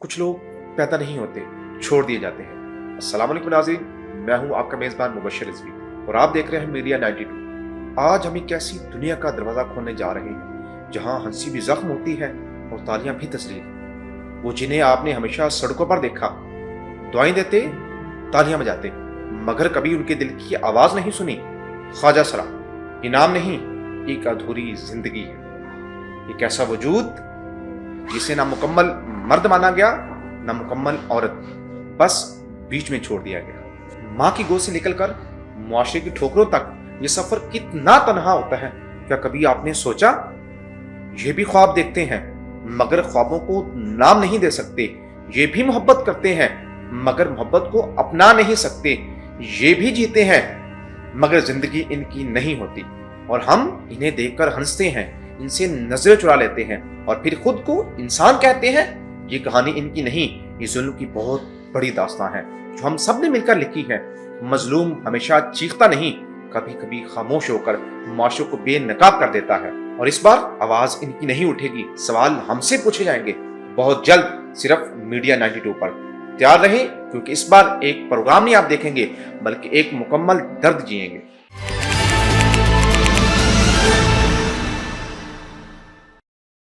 कुछ लोग पैदा नहीं होते, छोड़ दिए जाते हैं। अस्सलाम वालेकुम नाज़रीन, मैं हूं आपका मेज़बान मुबश्शिर रिज़वी और आप देख रहे हैं मीडिया 92। आज हम एक ऐसी दुनिया का दरवाज़ा खोलने जा रहे हैं जहां हंसी भी ज़ख्म होती है और तालियां भी तस्लीम। वो जिन्हें आपने हमेशा सड़कों पर देखा, दुआएं देते, तालियां बजाते, मगर कभी उनके दिल की आवाज़ नहीं सुनी। ख्वाजा सरा, इनाम नहीं, एक अधूरी जिंदगी है। एक ऐसा वजूद जिसे ना मुकम्मल मर्द माना गया, ना मुकम्मल औरत, बस बीच में छोड़ दिया गया। माँ की गोद से निकलकर मुआशरे की ठोकरों तक ये सफर कितना तन्हा होता है। क्या कभी आपने सोचा? ये भी ख्वाब देखते हैं मगर ख्वाबों को नाम नहीं दे सकते। ये भी मोहब्बत करते हैं मगर मोहब्बत को अपना नहीं सकते। ये भी जीते हैं मगर जिंदगी इनकी नहीं होती और हम इन्हें देखकर हंसते हैं, इनसे नजरें चुरा लेते हैं और फिर खुद को इंसान कहते हैं। ये कहानी इनकी नहीं, ये जुल्म की बहुत बड़ी दास्तां है जो हम सब ने मिलकर लिखी है। मजलूम हमेशा चीखता नहीं, कभी कभी खामोश होकर माशों को बेनकाब कर देता है और इस बार आवाज इनकी नहीं उठेगी। सवाल हमसे पूछे जाएंगे बहुत जल्द, सिर्फ मीडिया 92 पर। तैयार रहें क्योंकि इस बार एक प्रोग्राम नहीं आप देखेंगे बल्कि एक मुकम्मल दर्द जिएंगे।